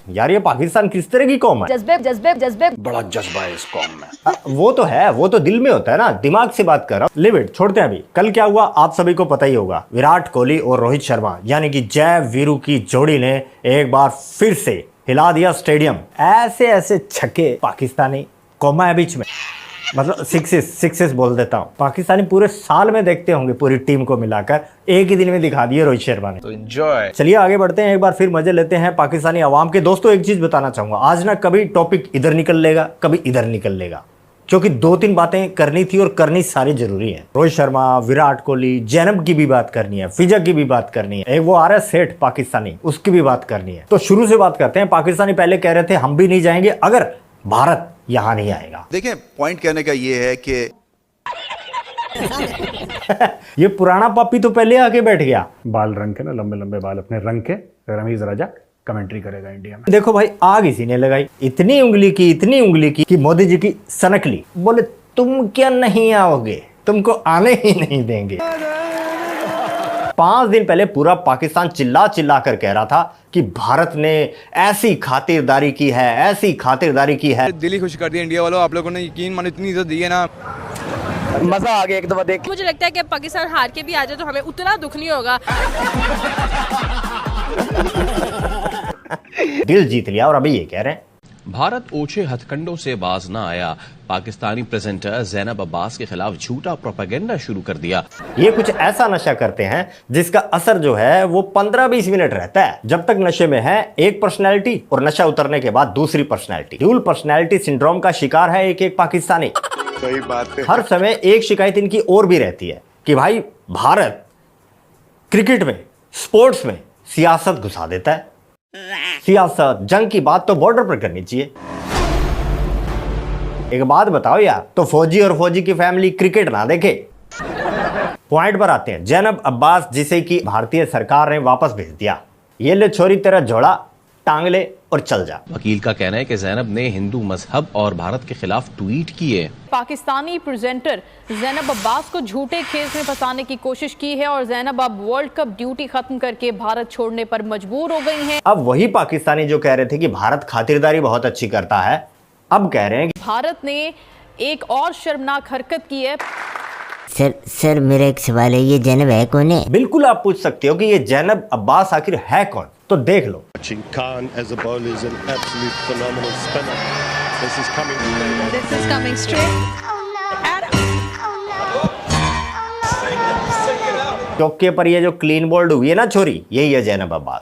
यार ये पाकिस्तान किस तरह की कौम है? जज्बे जज्बे जज्बे बड़ा जज्बा है इस कौम में। वो तो है, वो तो दिल में होता है ना, दिमाग से बात कर रहा हूं। लिव इट, छोड़ते हैं अभी। कल क्या हुआ आप सभी को पता ही होगा। विराट कोहली और रोहित शर्मा यानी कि जय वीरू की जोड़ी ने एक बार फिर से हिला दिया स्टेडियम। ऐसे ऐसे छक्के पाकिस्तानी कौमा है बीच में, मतलब सिक्सेस बोल देता हूँ। पाकिस्तानी पूरे साल में देखते होंगे पूरी टीम को मिलाकर, एक ही दिन में दिखा दिए रोहित शर्मा ने। तो एंजॉय। चलिए आगे बढ़ते हैं, एक बार फिर मजे लेते हैं पाकिस्तानी अवाम के। दोस्तों एक चीज बताना चाहूंगा, आज ना कभी टॉपिक इधर निकल लेगा कभी इधर निकल लेगा, क्योंकि 2-3 बातें करनी थी और करनी सारी जरूरी है। रोहित शर्मा, विराट कोहली, जैनब की भी बात करनी है, फिजा की भी बात करनी है, एक वो आ रहा है सेठ पाकिस्तानी, उसकी भी बात करनी है। तो शुरू से बात करते हैं। पाकिस्तानी पहले कह रहे थे हम भी नहीं जाएंगे अगर भारत यहां नहीं आएगा। देखें, पॉइंट कहने का ये है कि ये पुराना पापी तो पहले आके बैठ गया। बाल रंग के ना, लंबे लंबे बाल अपने रंग के, रमीज राजा कमेंट्री करेगा इंडिया में। देखो भाई, आग इसी ने लगाई, इतनी उंगली की कि मोदी जी की सनक ली। बोले तुम क्या नहीं आओगे, तुमको आने ही नहीं देंगे। 5 दिन पहले पूरा पाकिस्तान चिल्ला चिल्ला कर कह रहा था कि भारत ने ऐसी खातिरदारी की है, ऐसी खातिरदारी की है। दिल ही खुश कर दिया इंडिया वालों, आप लोगों ने यकीन मानो इतनी इज्जत दी है ना, मजा आ गया एक दफा देख। मुझे लगता है कि पाकिस्तान हार के भी आ जाए तो हमें उतना दुख नहीं होगा। दिल जीत लिया और अभी ये कह रहे हैं भारत ओछे हथकंडों से बाज ना आया, पाकिस्तानी प्रेजेंटर ज़ैनब अब्बास के खिलाफ झूठा प्रोपेगेंडा शुरू कर दिया। ये कुछ ऐसा नशा करते हैं जिसका असर जो है वो 15-20 मिनट रहता है। जब तक नशे में है एक पर्सनैलिटी और नशा उतरने के बाद दूसरी पर्सनैलिटी। ड्यूल पर्सनैलिटी सिंड्रोम का शिकार है एक पाकिस्तानी। सही बात है। हर समय एक शिकायत इनकी और भी रहती है कि भाई भारत क्रिकेट में, स्पोर्ट्स में सियासत घुसा देता है। सियासत जंग की बात तो बॉर्डर पर करनी चाहिए। एक बात बताओ यार, तो फौजी और फौजी की फैमिली क्रिकेट ना देखे। पॉइंट पर आते हैं। जैनब अब्बास जिसे कि भारतीय सरकार ने वापस भेज दिया। ये ले छोरी तेरा झोला टांग ले और चल जा। वकील का कहना है कि ज़ैनब ने हिंदू मजहब और भारत के खिलाफ ट्वीट किए। पाकिस्तानी प्रेजेंटर ज़ैनब अब्बास को झूठे केस में फंसाने की कोशिश की है और ज़ैनब अब वर्ल्ड कप ड्यूटी खत्म करके भारत छोड़ने पर मजबूर हो गई हैं। अब वही पाकिस्तानी जो कह रहे थे कि भारत खातिरदारी बहुत अच्छी करता है, अब कह रहे हैं कि भारत ने एक और शर्मनाक हरकत की है। सर मेरा एक सवाल है, ये जैनब है कौन है? बिल्कुल आप पूछ सकते हो कि ये जैनब अब्बास आखिर है कौन, तो देख लो। Khan as a bowler is an absolute phenomenal spinner. This is coming straight. चौके पर ये जो क्लीन बोल्ड हुई है ना छोरी, यही है जैनब अब्बास।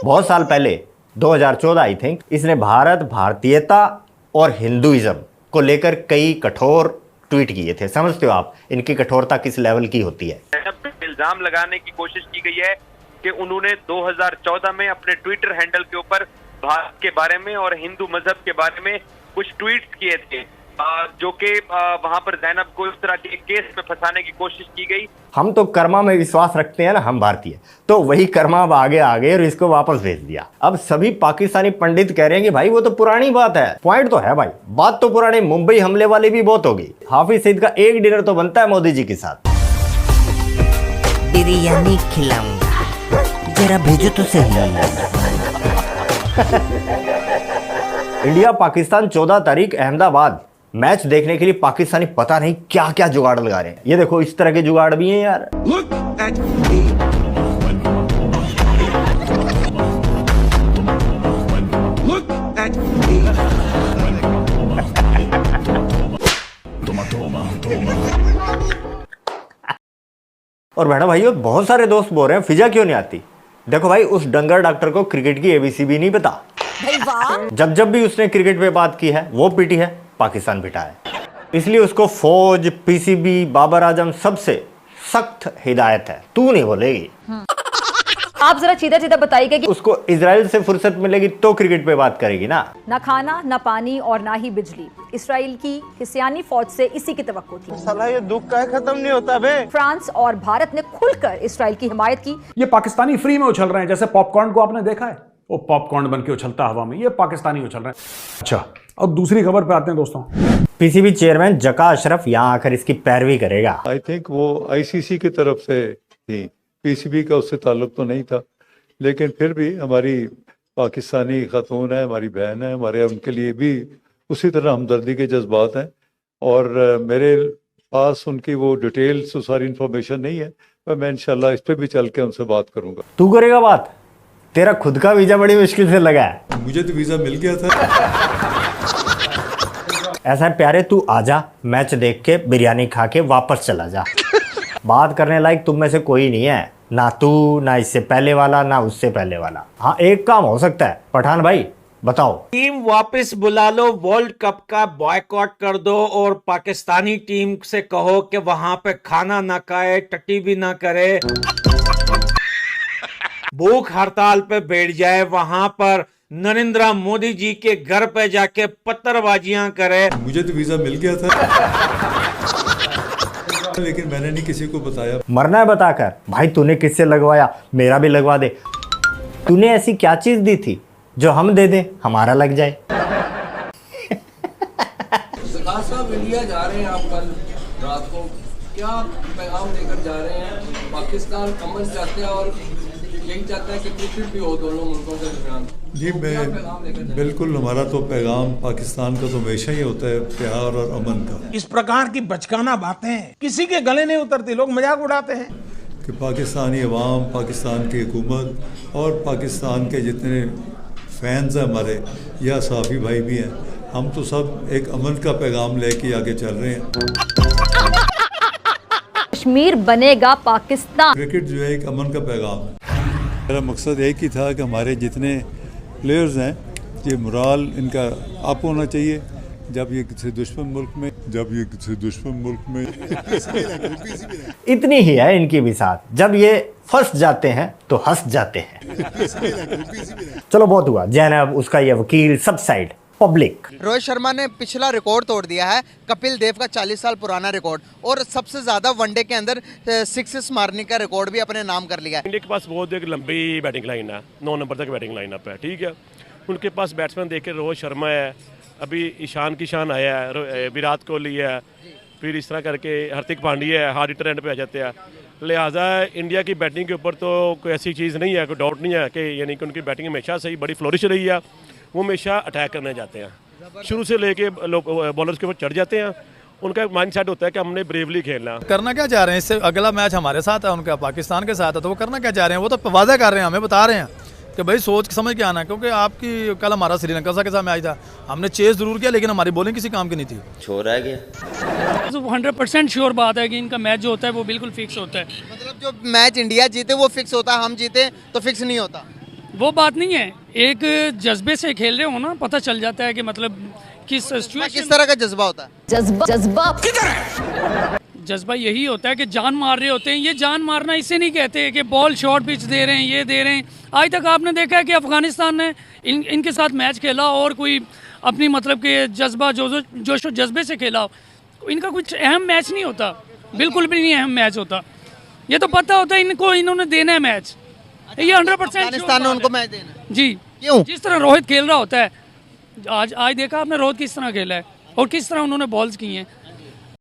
बहुत साल पहले 2014 आई थिंक, इसने भारत, भारतीयता और हिंदुइज्म को लेकर कई कठोर ट्वीट किए थे। समझते हो आप इनकी कठोरता किस लेवल की होती है। इल्जाम लगाने की कोशिश की गई है कि उन्होंने 2014 में अपने ट्विटर हैंडल के ऊपर भारत के बारे में और हिंदू मजहब के बारे में कुछ ट्वीट्स किए थे, जो कि वहां पर ज़ैनब को इस तरह के केस में फंसाने की कोशिश की गई। हम तो कर्मा में विश्वास रखते हैं ना, हम भारतीय, तो वही कर्मा अब आगे आ गए और इसको वापस भेज दिया। अब सभी पाकिस्तानी पंडित कह रहे हैं कि भाई वो तो पुरानी बात है। पॉइंट तो है भाई, बात तो पुरानी, मुंबई हमले वाली भी बहुत होगी। हाफिज सईद का एक डिनर तो बनता है मोदी जी के साथ। बिरयानी खिलाऊंगा, जरा भेजो तो सही। इंडिया पाकिस्तान 14 तारीख अहमदाबाद मैच देखने के लिए पाकिस्तानी पता नहीं क्या क्या जुगाड़ लगा रहे हैं। ये देखो इस तरह के जुगाड़ भी हैं यार। और मैडम भाइयों, बहुत सारे दोस्त बोल रहे हैं फिजा क्यों नहीं आती। देखो भाई, उस डंगर डॉक्टर को क्रिकेट की एबीसी भी नहीं पता। जब भी उसने क्रिकेट पे बात की है वो पीटी है, पाकिस्तान पिटा है। इसलिए उसको फौज, पीसीबी, बाबर आजम सबसे सख्त हिदायत है, तू नहीं बोलेगी। आप जरा सीधा सीधा बताइए कि उसको इजराइल से फुर्सत मिलेगी तो क्रिकेट पे बात करेगी ना। ना खाना, ना पानी और ना ही बिजली। इसराइल की हिस्सानी फौज से इसी की तवक्को थी। साला ये दुख का खत्म नहीं होता बे। फ्रांस और भारत ने खुलकर इसराइल की हिमायत की। ये पाकिस्तानी फ्री में उछल रहे हैं, जैसे पॉपकॉर्न को आपने देखा है, वो पॉपकॉर्न बन के उछलता हवा में, ये पाकिस्तानी उछल रहे हैं। अच्छा, और दूसरी खबर पे आते हैं दोस्तों। पीसीबी चेयरमैन जका अशरफ यहाँ आकर इसकी पैरवी करेगा। आई थिंक वो आईसीसी की तरफ से थी, पीसीबी का उससे ताल्लुक तो नहीं था, लेकिन फिर भी हमारी पाकिस्तानी खातून है, हमारी बहन है, हमारे उनके लिए भी उसी तरह हमदर्दी के जज्बात हैं। और मेरे पास उनकी वो डिटेल्स सारी इंफॉर्मेशन नहीं है, पर मैं इंशाल्लाह इस पे भी चल के उनसे बात करूंगा। तू करेगा बात? तेरा खुद का वीजा बड़ी मुश्किल से लगा है। मुझे तो वीजा मिल गया था। ऐसा है प्यारे, तू आजा, मैच देख के बिरयानी खा के वापस चला जा। बात करने लायक तुम में से कोई नहीं है, ना तू, ना इससे पहले वाला, ना उससे पहले वाला। हाँ, एक काम हो सकता है, पठान भाई बताओ। टीम वापस बुला लो, वर्ल्ड कप का बॉयकॉट कर दो और पाकिस्तानी टीम से कहो कि वहां पे खाना ना खाए, टट्टी भी ना करे, भूख हड़ताल पे बैठ जाए, वहां पर नरेंद्र मोदी जी के घर पे जाके पत्थरबाजियां करे। मुझे तो वीजा मिल गया था लेकिन मैंने नहीं किसी को बताया। मरना है बताकर। भाई तूने किससे लगवाया? मेरा भी लगवा दे। तूने ऐसी क्या चीज दी थी जो हम दे दें, हमारा लग जाए? साहब इंडिया जा रहे हैं आप कल रात को, क्या पैगाम देकर जा रहे हैं? पाकिस्तान अमन चाहते हैं और यही चाहता है कि क्रिकेट भी हो दोनों मुल्कों के दरमियान। जी मैं बिल्कुल, हमारा तो पैगाम पाकिस्तान का तो हमेशा ही होता है प्यार और अमन का। इस प्रकार की बचकाना बातें किसी के गले नहीं उतरती, लोग मजाक उड़ाते हैं कि पाकिस्तानी अवाम, पाकिस्तान की हुकूमत और पाकिस्तान के जितने फैंस हैं हमारे, या साफ़ी भाई भी हैं, हम तो सब एक अमन का पैगाम लेके आगे चल रहे हैं। कश्मीर बनेगा पाकिस्तान। क्रिकेट जो है एक अमन का पैगाम है। मेरा मकसद एक ही था कि हमारे जितने प्लेयर्स हैं, ये मोराल इनका अप होना चाहिए। जब ये किसी दुश्मन मुल्क में इतनी ही है इनकी भी साथ। जब ये फंस जाते हैं तो हंस जाते हैं। चलो बहुत हुआ। जैनब, उसका ये वकील, सब साइड पब्लिक। रोहित शर्मा ने पिछला रिकॉर्ड तोड़ दिया है, कपिल देव का 40 साल पुराना रिकॉर्ड, और सबसे ज्यादा वनडे के अंदर 6 मारने का रिकॉर्ड भी अपने नाम कर लिया है। इंडिया के पास बहुत एक लंबी बैटिंग लाइन है, 9 नंबर तक बैटिंग लाइन अप है, ठीक है। उनके पास बैट्समैन देखे रोहित शर्मा है, अभी ईशान किशान आया है, विराट कोहली है, फिर इस तरह करके हार्दिक पांड्या है, हार्ड हिटर एंड पे आ जाते हैं। लिहाजा इंडिया की बैटिंग के ऊपर तो कोई ऐसी चीज़ नहीं है, कोई डाउट नहीं है कि यानी कि उनकी बैटिंग हमेशा से ही बड़ी फ्लोरिश रही है। वो हमेशा अटैक करने जाते हैं, शुरू से लेके बॉलर्स के ऊपर चढ़ जाते हैं। उनका माइंड सेट होता है कि हमने ब्रेवली खेलना। करना क्या चाह रहे हैं? इससे अगला मैच हमारे साथ है, उनका पाकिस्तान के साथ है, तो वो करना क्या चाह रहे हैं? वो तो वादा कर रहे हैं, हमें बता रहे हैं कि भाई सोच समझ के आना, क्योंकि आपकी कल हमारा श्रीलंका के साथ मैच था, हमने चेस जरूर किया लेकिन हमारी बॉलिंग किसी काम की नहीं थी। श्योर है क्या? 100% श्योर बात है कि इनका मैच जो होता है वो बिल्कुल फिक्स होता है। मतलब जो मैच इंडिया जीते वो फिक्स होता है, हम जीते तो फिक्स नहीं होता। वो बात नहीं है, एक जज्बे से खेल रहे हो ना, पता चल जाता है कि मतलब किस तरह का जज्बा होता है। जज्बा यही होता है कि जान मार रहे होते हैं। ये जान मारना इसे नहीं कहते कि बॉल शॉर्ट पिच दे रहे हैं, ये दे रहे हैं। आज तक आपने देखा है कि अफगानिस्तान ने इनके साथ मैच खेला और कोई अपनी मतलब के जज्बा जोश जज्बे से खेला, इनका कुछ अहम मैच नहीं होता, बिल्कुल भी नहीं अहम मैच होता। ये तो पता होता है इनको, इन्होंने देना है मैच, ये 100% पाकिस्तान ने उनको मैच देना जी। क्यों? जिस तरह रोहित खेल रहा होता है, आज देखा आपने रोहित किस तरह खेला है और किस तरह उन्होंने बॉल्स की हैं।